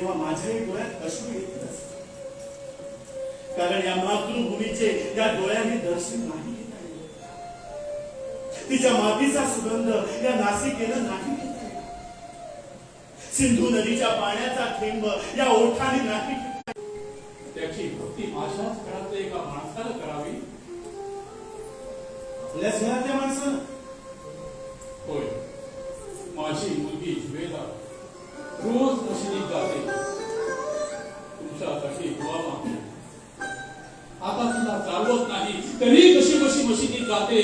तेव्हा माझ्याही डोळ्यात अश्रू येतच, कारण या मातृभूमीचे या डोळ्यांनी दर्शन नाही घेता येत. तिच्या मातीचा सुगंध या नासिकेनं नाही घेता येत. सिंधू नदीच्या पाण्याचा थेंब या ओठाने नाही घेता येत. त्याची भक्ती माझ्याच घरातल्या एका माणसाला करावी. आपल्याच घरातल्या माणसानं? होय, माझी मुलगी जुवेदा रोज मशिदीत जाते, तुमच्यासाठी दुआ मागते. आता तिला चालवत नाही तरी कशी कशी मशिदीत जाते,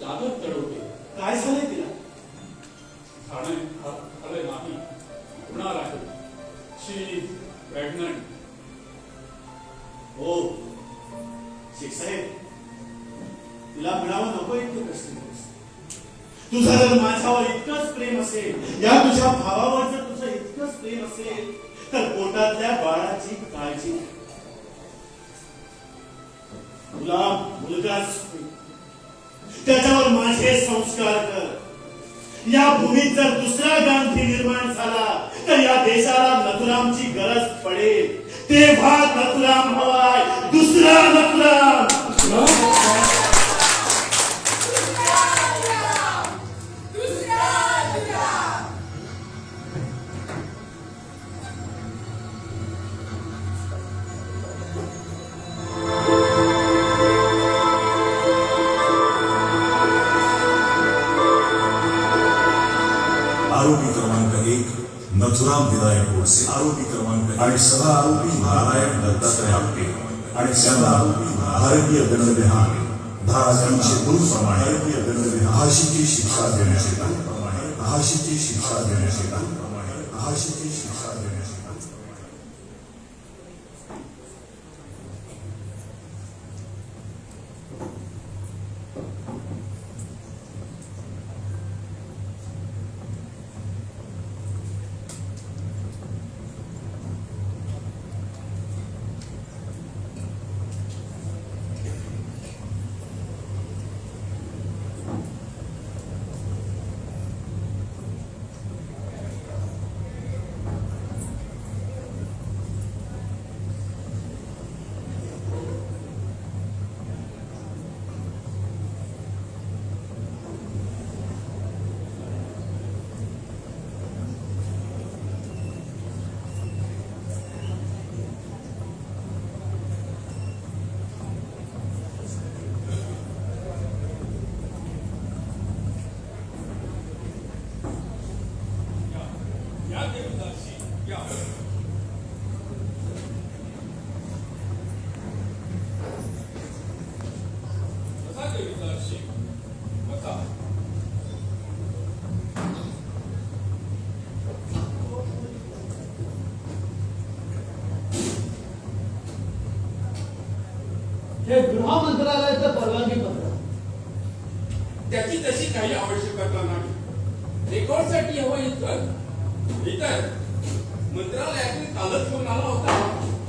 चालत चढवते. काय झालंय तिला? झालंय नाही, होणार आहे. शी इज प्रेग्नंट. हो शेख साहेब, तिला म्हणावं नको इतकं कष्ट करूस. तुझं जर माझ्यावर इतकंच प्रेम असेल, या तुझ्या भावावर जर तुझं इतकंच प्रेम असेल, तर पोटातल्या बाळाची काळजी घे. तुला मुलगाच होईल, त्याच्यावर माझे संस्कार कर. या भूमीत जर दुसरा गांधी निर्माण झाला तर या देशाला नथुरामची गरज पडेल. तेव्हा नथुराम हवाय, दुसरा नथुराम. आरोपी क्रमांक 1 नथुराम विनायक गोडसे, आरोपी क्रमांक आणि सहा आरोपी नारायण दत्तात्रय आपटे आणि 7 आरोपी भारतीय दंडविधान धारा 302 प्रमाणे भारतीय दंडविधान फाशीची शिक्षा देण्यात येते. फाशीची शिक्षा देण्यात येते. फाशीची शिक्षा देण्यात येते. हे गृह मंत्रालयाचं परवानगी पत्र. त्याची तशी काही आवश्यकता नाही. रेकॉर्डसाठी हवं इतर मंत्रालयातील कालच फोन आला होता.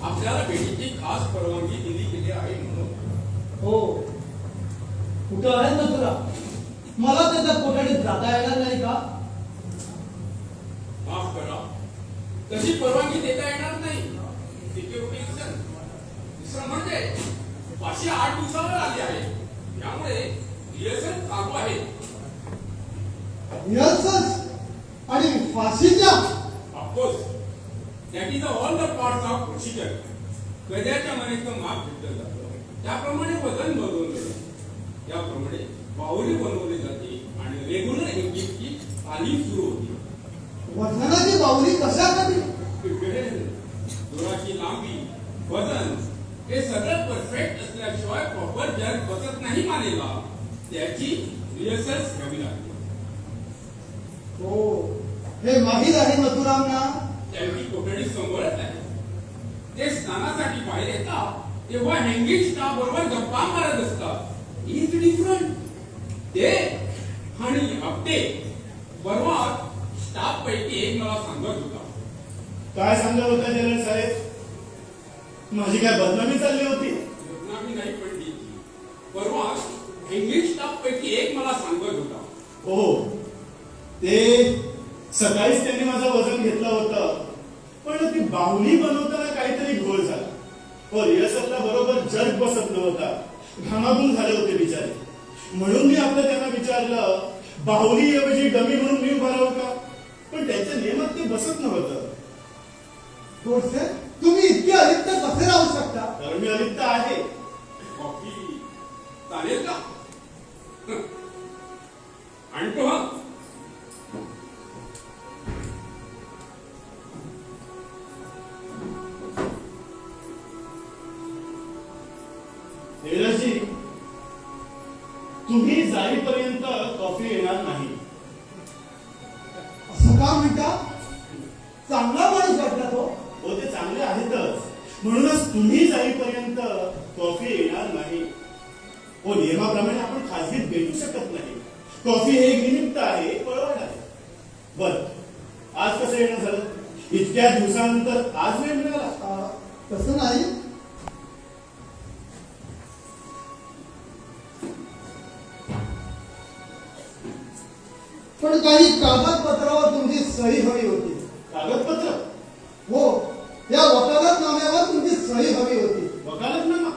आपल्याला भेटीची खास परवानगी दिली गेली आहे म्हणून. हो, कुठं आहे नथुरा? मला त्याच्या कोठडीत जाता येणार नाही का? माफ करा, तशी परवानगी देता येणार नाही. Security reason. दुसरं म्हणजे फाशी 8 दिवसावर आली आहे, त्यामुळे रिहर्सल चालू आहे. रिहर्सल्स आणि फाशीच्या? Of course, that is all the parts of procedure. गद्याच्या मनाचं माप घेतलं जातं, त्याप्रमाणे वजन बनवलं जातं, त्याप्रमाणे बाहुली बनवली जाते आणि रेग्युलर एंजिनची तालीम सुरू होती. वजनाची बाहुली कशासाठी? दोराची लांबी, वजन हे सगळं परफेक्ट असल्याशिवाय प्रॉपर जग बसत नाही मानेला. त्याची रिहर्सल्स घ्यावी लागते. हो, हे माहीत आहे नथुरामना. त्यांची कोठडी समोरच आहे. ते स्नानासाठी बाहेर येतात तेव्हा हँगिंग स्टाफ बरोबर गप्पा मारत असतात. Is different. ते आणि आपटे परवा स्टाफ पैकी एक मला सांगत होता. काय सांगत होता जनरल साहेब? माझी काय बदनामी चालली होती? बदनामी नाही पडली. परवा हँगिंग स्टाफ पैकी एक मला सांगत होता. हो, ते सकाळीच त्यांनी माझं वजन घेतलं होतं. पण ती बाहुली बनवताना काहीतरी घोळ झाला. रिहर्सलला बरोबर जग बसत नव्हता. घामाघूम झाले होते बिचारे. म्हणून मी आपलं त्यांना विचारलं, बाहुली ऐवजी डमी म्हणून मी उभा राहू का? पण त्यांच्या नियमात ते बसत नव्हतं. गोडसे, तुम्ही इतके अलिप्त कसे राहू शकता? कारण मी अलिप्त आहे. कॉफी चालेल का? आणतो हा. देवराजजी, तुम्ही जाईपर्यंत कॉफी येणार नाही. असं का म्हणता? चांगला माणूस वाटला तो. हो, ते चांगले आहेतच. म्हणूनच तुम्ही जाईपर्यंत कॉफी येणार नाही. हो, नियमाप्रमाणे आपण खासगीत भेटू शकत नाही. कॉफी हे एक निमित्त आहे, पळवाट आहे. बर, आज कसं येणं झालं? इतक्या दिवसानंतर आज वेळ मिळाला? तसं नाही. पण काही कागदपत्रावर तुमची सही हवी होती. कागदपत्र? हो, या वकालतनाम्यावर तुमची सही हवी होती. वकालतनामा?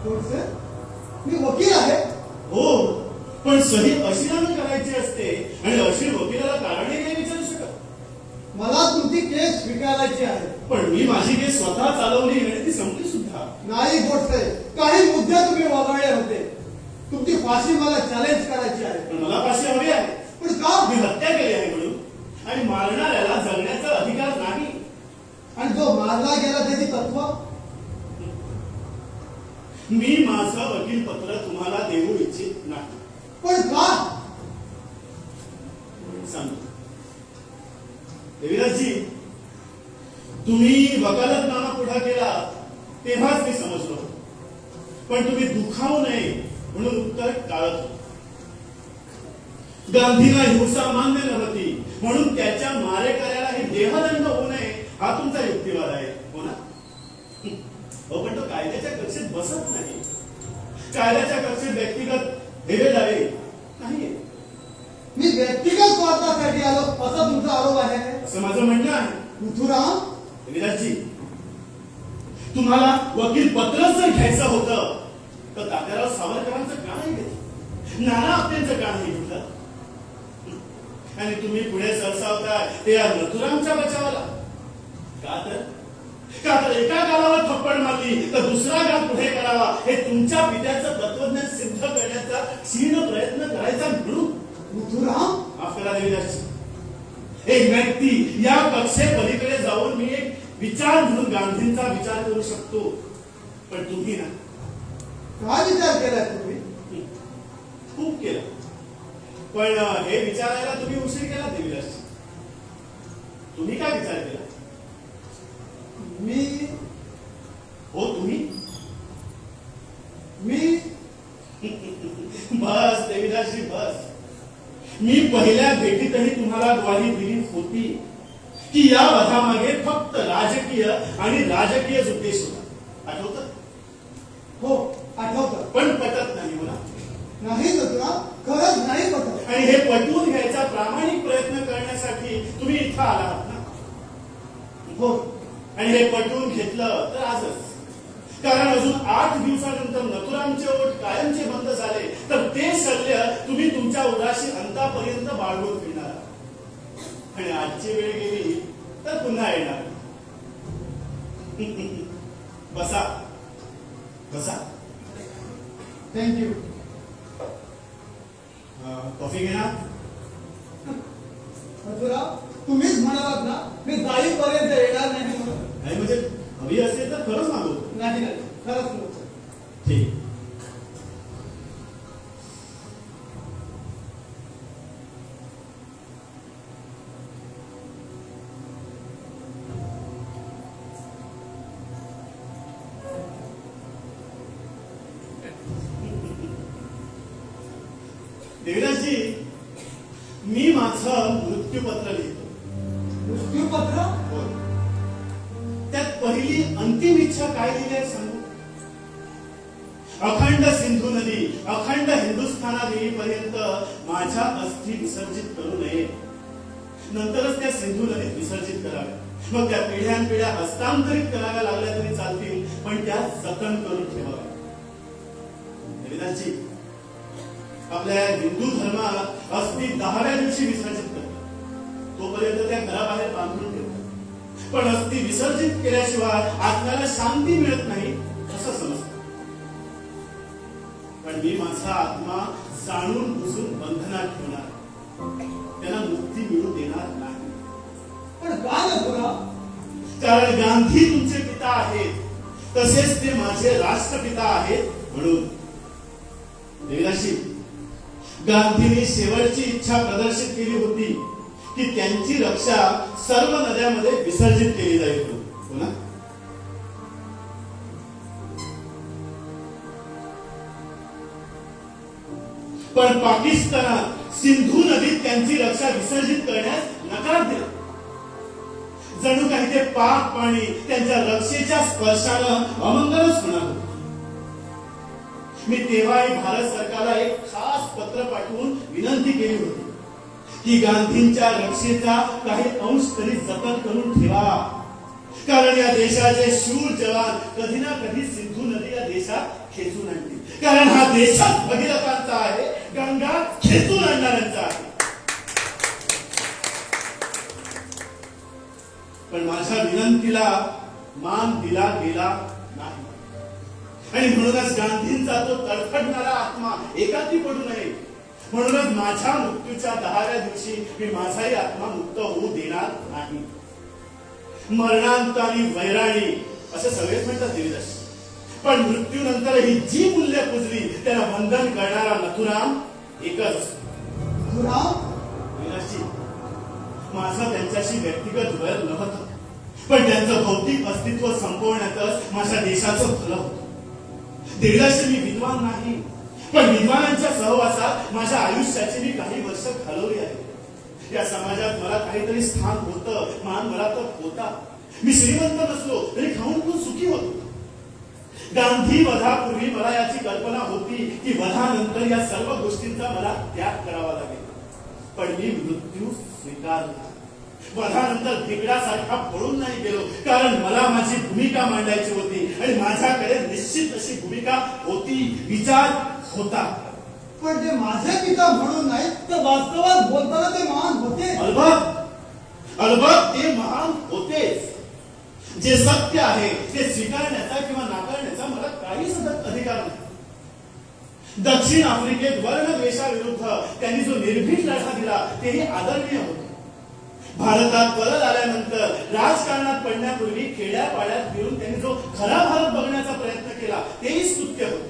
गोडसे, मी वकील आहे. हो, पण सही अशिलानं करायची असते आणि अशील वकिलाला कारणही नाही विचारू शकत. मला तुमची केस स्वीकारायची आहे. पण मी माझी केस स्वतः चालवली आणि ती संपली सुद्धा. नाही गोडसे, काही मुद्दे तुम्ही वगळले होते. तुमची फाशी मला चॅलेंज करायची आहे. पण मला फाशी हवी आहे. पण का? मी हत्या केली आहे म्हणून, आणि मारणाऱ्याला जगण्याचा अधिकार नाही. आणि जो मारला गेला त्याची तत्व? मी माझं वकीलपत्र तुम्हाला देऊ इच्छित नाही. पण का? सांगतो. देवीराजजी, तुम्ही वकालतनामा पुढा केला तेव्हाच मी समजलो. पण तुम्ही दुखावू नये म्हणून उत्तर टाळत होते. गांधींना हिंसा मान्य नव्हती म्हणून त्याच्या मारेकऱ्यालाही देहदंड होऊ नये हा तुमचा युक्तिवाद आहे, हो ना? हो, पण तो कायद्याच्या कक्षेत बसत नाही. कायद्याच्या कक्षेत व्यक्तिगत हेवेदावे नाहीये. मी व्यक्तिगत स्वार्थासाठी आलो असा तुमचा आरोप आहे? असं माझं म्हणणं आहे. पृथ्वीराम, विराजजी, तुम्हाला वकील पत्रच जर घ्यायचं होतं तर तात्याराव सावरकरांचं का नाही घेतलं? नाना आपटेंचं का नाही घेतलं? आणि तुम्ही पुढे सरसावताय ते या नथुरामच्या बचावाला. का तर एका गालावर थप्पड मारली तर दुसरा गाल पुढे करावा हे तुमच्या पित्याचं तत्वज्ञान सिद्ध करण्याचा क्षीण प्रयत्न करायचा म्हणून. पृथ्वीराम, माफ करा देवीदासजी, एक व्यक्ती या कक्षे पलीकडे जाऊन मी एक विचार म्हणून गांधींचा विचार करू शकतो, पण तुम्ही ना. काय विचार केलाय तुम्ही? खूप केलं, पण हे विचारायला तुम्ही उशीर केला देवीदासजी. तुम्ही काय विचार केला? मी हो, तुम्ही. बस देवीदासजी, बस. मी पहिल्या भेटीतही तुम्हाला ग्वाही दिली होती की या वधामागे फक्त राजकीय आणि राजकीय उद्देश होता. आठवतं? हो, आठवतं. पण पटत नाही मला. नाही तुला खरंच नाही पटत. आणि हे पटवून घ्यायचा प्रामाणिक प्रयत्न करण्यासाठी तुम्ही इथं आला आहात ना? हो. आणि हे पटवून घेतलं तर आजच. कारण अजून 8 दिवसानंतर नथुरामचे ओठ कायमचे बंद झाले तर ते शल्य तुम्ही तुमच्या उराशी अंतापर्यंत बाळगून फिरणार. आणि आजची वेळ गेली तर पुन्हा येणार. बसा बसा. थँक्यू. कॉफी घेणार? मथुराम, तुम्हीच म्हणालात ना मी जाईपर्यंत येणार नाही म्हणून. नाही म्हणजे हवी असेल तर खरंच मागवतो. नाही नाही, खरंच नव्हतं. ठीक. देवीदासजी, मी माझं मृत्यूपत्र लिहितो. मृत्यूपत्र? होय. त्यात पहिली अंतिम इच्छा काय लिहिली आहे सांगू? अखंड सिंधू नदी अखंड हिंदुस्थानात येईपर्यंत माझ्या अस्थी विसर्जित करू नये. नंतरच त्या सिंधू नदीत विसर्जित कराव्या. मग त्या पिढ्यानपिढ्या हस्तांतरित कराव्या लागल्या तरी चालतील, पण त्या जतन करून ठेवाव्या. देवीदासजी आपल्या हिंदू धर्मात अस्थी 10व्या दिवशी विसर्जित करतात. तोपर्यंत त्या घराबाहेर बांधून ठेवतात. पण अस्थी विसर्जित केल्याशिवाय आत्म्याला शांती मिळत नाही असं समजतं. पण मी माझा आत्मा जाणून बुजून बंधनात ठेवणार, त्यांना मुक्ती मिळू देणार नाही. पण का नथुरा? कारण गांधी तुमचे पिता आहेत, तसेच ते माझे राष्ट्रपिता आहेत म्हणून. देवीदासजी गांधींनी शेवटची इच्छा प्रदर्शित केली होती की त्यांची रक्षा सर्व नद्यामध्ये विसर्जित केली जाईल. हो ना? पण पाकिस्तानात सिंधू नदीत त्यांची रक्षा विसर्जित करण्यास नकार दिला. जणू काही ते पाक पाणी त्यांच्या रक्षेच्या स्पर्शानं अमंगलच होणार होते. मी तेव्हाही भारत सरकारला एक खास पत्र पाठवून विनंती केली होती की गांधींच्या रक्षेचा काही अंश तरी जतन करून ठेवा. कारण या देशाचे शूर जवान कधी ना कधी सिंधू नदी या देशात खेचून आणतील. कारण हा देशात भगीरथांचा आहे, गंगा खेचून आणणाऱ्यांचा आहे. पण माझ्या विनंतीला मान दिला गेला नाही. आणि म्हणूनच गांधींचा तो तडफडणारा आत्मा एकाकी पडू नये म्हणूनच माझ्या मृत्यूच्या 10व्या दिवशी मी माझाही आत्मा मुक्त होऊ देणार नाही. मरणांत आणि वैराणी असे सगळेच म्हणतात देवीदास. पण मृत्यूनंतरही जी मूल्य पुजली त्याला वंदन करणारा नथुराम एकच असतो. देवीदासजी माझं त्यांच्याशी व्यक्तिगत वैर नव्हतं, पण त्यांचं भौतिक अस्तित्व संपवण्यातच माझ्या देशाचं भलं होतं. देवीदासजी मी विद्वान नाही, पण विद्वानांच्या सहवासात माझ्या आयुष्याची मी काही वर्ष घालवली आहे. या समाजात मला काहीतरी स्थान होतं, मान मला तर होता. मी श्रीमंत नसलो तरी खाऊन पण सुखी होतो. गांधी वधापूर्वी मला याची कल्पना होती की वधानंतर या सर्व गोष्टींचा मला त्याग करावा लागेल. पण मी मृत्यू स्वीकारला. वधानंतर भिकडासारखा पळून नाही गेलो, कारण मला माझी भूमिका मांडायची होती आणि माझ्याकडे निश्चित अशी भूमिका होती, विचार होता. पण ते माझे पिता म्हणून नाही तर वास्तवात बोलताना ते महान होते. अलबत ते महान होतेच. जे सत्य आहे ते स्वीकारण्याचा किंवा नाकारण्याचा मला काही सतत अधिकार नाही. दक्षिण आफ्रिकेत वर्णद्वेषाविरुद्ध त्यांनी जो निर्भीड लढा दिला तेही आदरणीय होते. भारतात परत आल्यानंतर राजकारणात पडण्यापूर्वी खेड्यापाड्यात फिरून त्यांनी जो खरा भारत बघण्याचा प्रयत्न केला तेही स्तुत्य होते.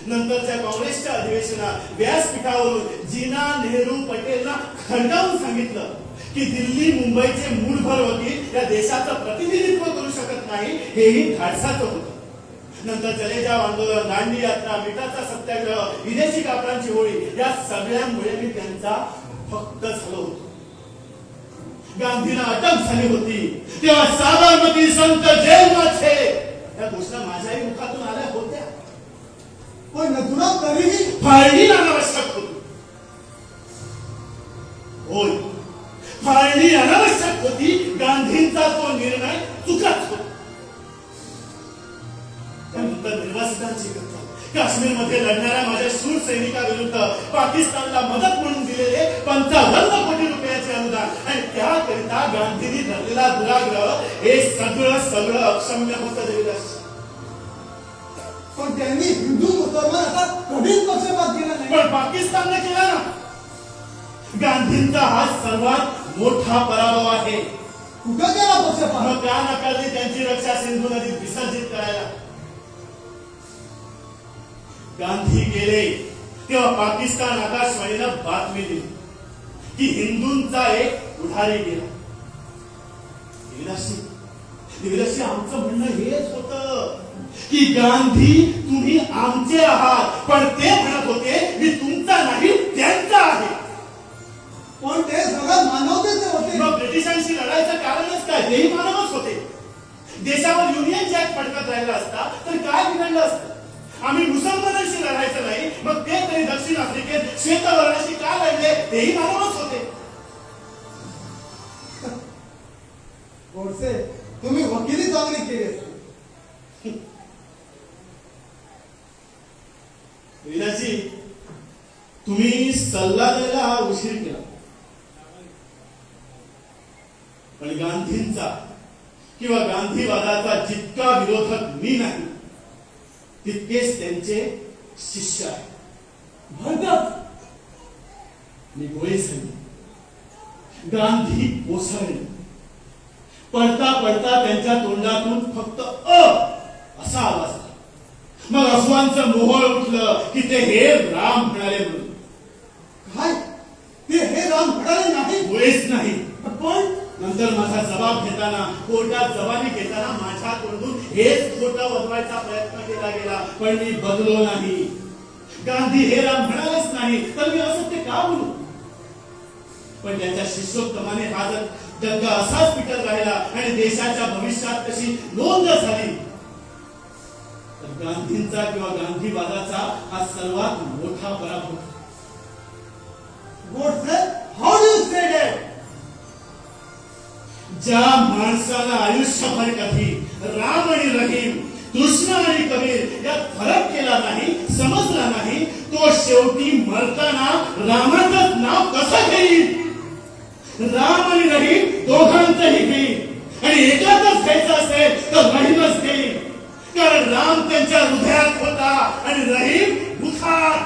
नंतरच्या काँग्रेसच्या अधिवेशनात व्यासपीठावरून जीना, नेहरू, पटेलना खडकावून सांगितलं की दिल्ली, मुंबईचे मूळभर वकील या देशाचं प्रतिनिधित्व करू शकत नाही, हेही धाडसाचं होतं. नंतर चले जाव आंदोलन, दांडी यात्रा, मिठाचा सत्याग्रह, विदेशी कापडांची होळी या सगळ्यामुळे मी त्यांचा फक्त झालो होतो. गांधींना अटक झाली होती तेव्हा साबरमती संत जेलमध्ये या घोषणा माझ्याही मुखातून आल्या होत्या. पण नथुरा तरीही फाळणी अनावश्यक होती. होय, फाळणी अनावश्यक होती. गांधींचा तो निर्णय चुकत होता. त्यानंतर निर्वासितांची कथा, काश्मीरमध्ये लढणाऱ्या माझ्या शूर सैनिकाविरुद्ध पाकिस्तानला मदत म्हणून दिलेले 55 कोटी रुपयाचे अनुदान आणि त्याकरिता गांधींनी धरलेला दुराग्रह, हे सगळं अक्षम्य होतं देवीदास. पण त्यांनी हिंदू मुसलमान असा कधीच पक्षपात केला नाही. पण पाकिस्तानने केला ना. गांधींचा हा सर्वात मोठा पराभव आहे. कुठं केला पक्षपात? मग का नाकारली त्यांची रक्षा सिंधू नदीत विसर्जित करायला? गांधी गेले तेव्हा पाकिस्तान आकाशवाणीनं बातमी दिली की हिंदूंचा एक पुढारी गेला. देवीदासजी आमचं म्हणणं हेच होतं की गांधी तुम्ही आमचे आहात, पण ते म्हणत होते मी तुमचा नाही त्यांचा आहे. पण ते सगळं मानवतेचे होते. मग ब्रिटिशांशी लढायचं कारणच काय? तेही मानवच होते. देशावर युनियन जॅक फडकत राहिला असता तर काय बिघडलं असतं? आम्ही मुसलमानांशी लढायचं नाही, मग ते तरी दक्षिण आफ्रिकेत श्वेतवर्णाशी का लढले? तेही मानवच होते. गोडसे तुम्ही वकिली चांगली केली असती. विराजी, तुम्ही सल्ला द्यायला उशीर केला, पण गांधींचा किंवा गांधीवादाचा जितका विरोधक मी नाही तितकेच त्यांचे शिष्य आहे. म्हणतात मी गोळे झाले, गांधी कोसळले, पडता पडता त्यांच्या तोंडातून फक्त असा आवाज आला. मग अफवांचं मोहोळ उठलं की ते हे राम म्हणाले म्हणून. काय ते हे राम म्हणाले नाही? मुळेच नाही. पण नंतर माझा जबाब घेताना, कोर्टात जबानी घेताना माझ्या तोंडून हेच खोटं वदवायचा प्रयत्न केला गेला, पण मी बदलो नाही. गांधी हे राम म्हणालेच नाही तर मी असं ते का बोलू? पण त्यांच्या शिष्योत्तमाने हा जर दंग असाच पिटत राहिला आणि देशाच्या भविष्यात तशी नोंद झाली तर गांधींचा किंवा गांधीवादाचा हा सर्वात मोठा पराभव. Godse, how do you say that? ज्या माणसाला आयुष्यभर कधी राम आणि रहीम, कृष्ण आणि कबीर यात फरक केला नाही, समजला नाही, तो शेवटी मरताना रामाचंच नाव कसं घेईल? राम आणि रहीम दोघांचंही घेईल आणि एकाच घ्यायचं असेल तर रहीमच घेईल, कारण राम त्यांच्या हृदयात होता आणि रहीम बुखात.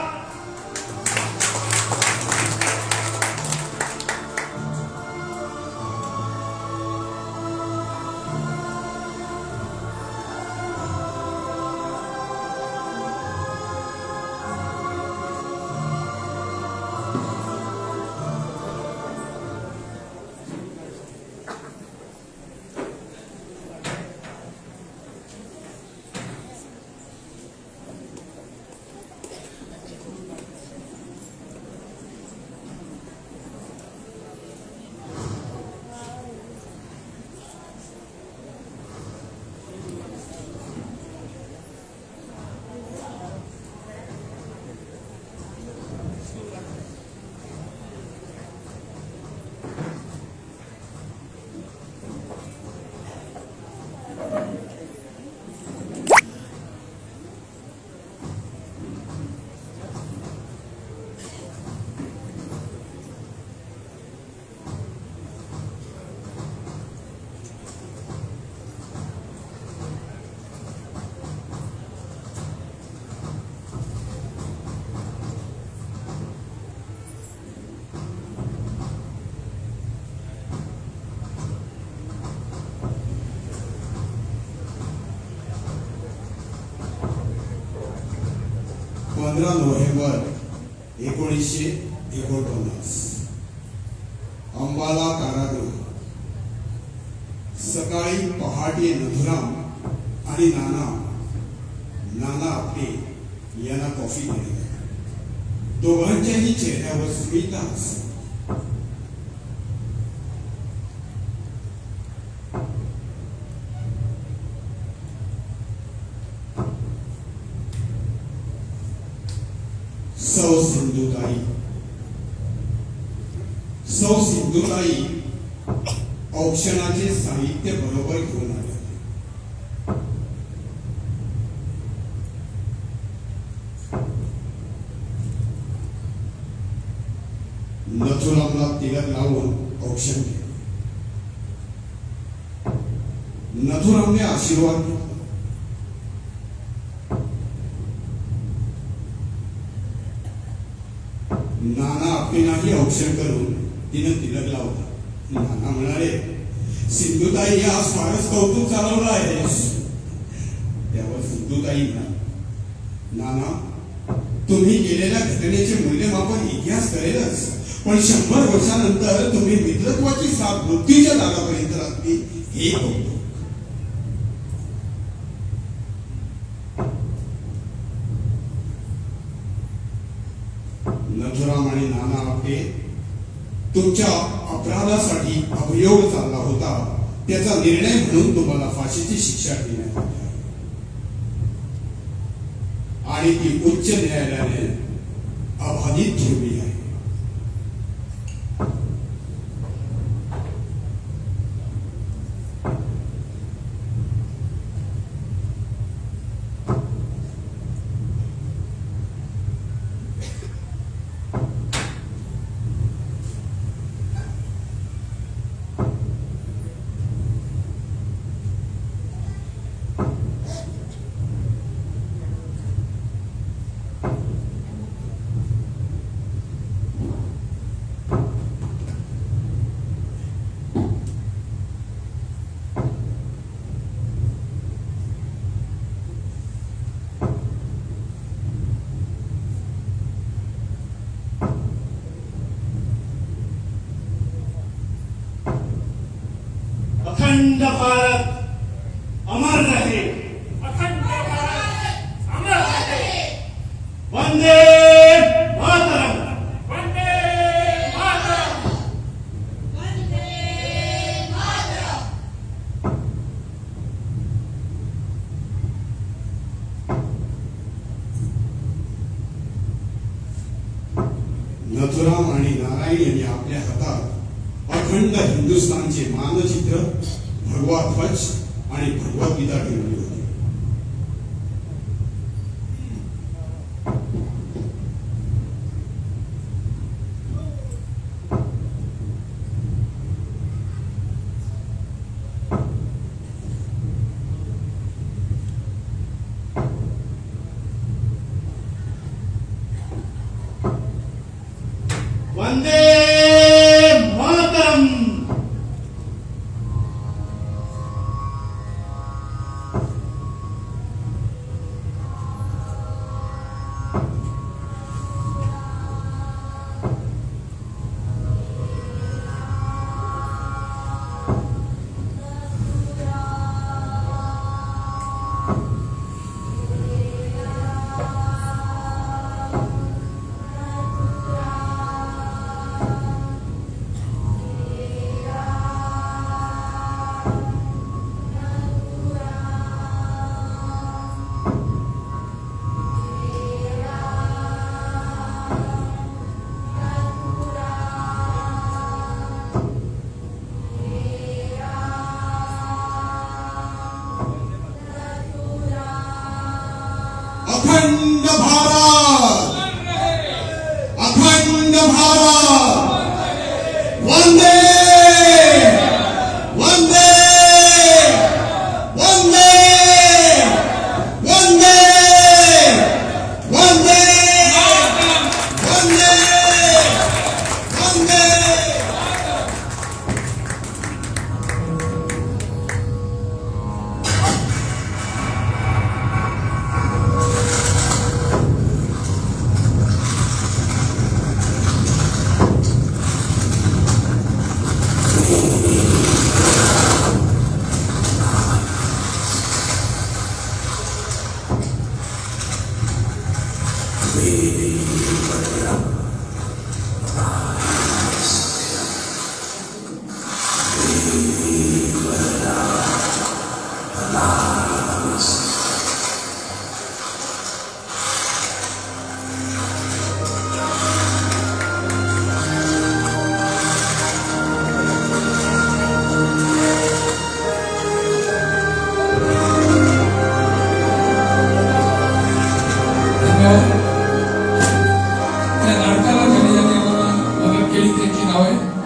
नोव्हेंबर 1949 अंबाला कारागृह. सकाळी पहाटे नथुराम आणि नाना आपटे यांना कॉफी दिली. दोघांच्याही चेहऱ्यावर स्मित हास्य. सौ सिंधुताई औक्षणाचे साहित्य बरोबर घेऊन आले. नथुरामला तिलक लावून औक्षण केले. नथुरामने आशीर्वाद घेतला. नाना आपटेंनाही औक्षण करून तिनं तिलक लावला. नाना म्हणाले, सिंधुताई आज फारच कौतुक चालवलं आहेस. त्यावर सिंधुताई म्हणाली, नाना तुम्ही केलेल्या घटनेचे मूल्यमापन इतिहास करेलच, पण 100 वर्षानंतर तुम्ही मित्रत्वाची साथ मृत्यूच्या दारापर्यंत राखली हे कौतुक. नथुराम आणि नाना आपटे तुमच्या अपराधासाठी अभियोग चालला होता, त्याचा निर्णय म्हणून तुम्हाला फाशीची शिक्षा देण्यात आली आहे आणि ती उच्च न्यायालयाने अबाधित ठेवली आहे. अखंड भारत अमर रहे, अखंड भारत अमर रहे. वंदे मातरम. वंदे मातरम. नथुराम आणि नारायण यांनी आपल्या हातात अखंड हिंदुस्थानचे मानचित्र, भगवा ध्वज आणि भगवद्गीता ठेवली होती. वंदे मातरम. अखंड भारत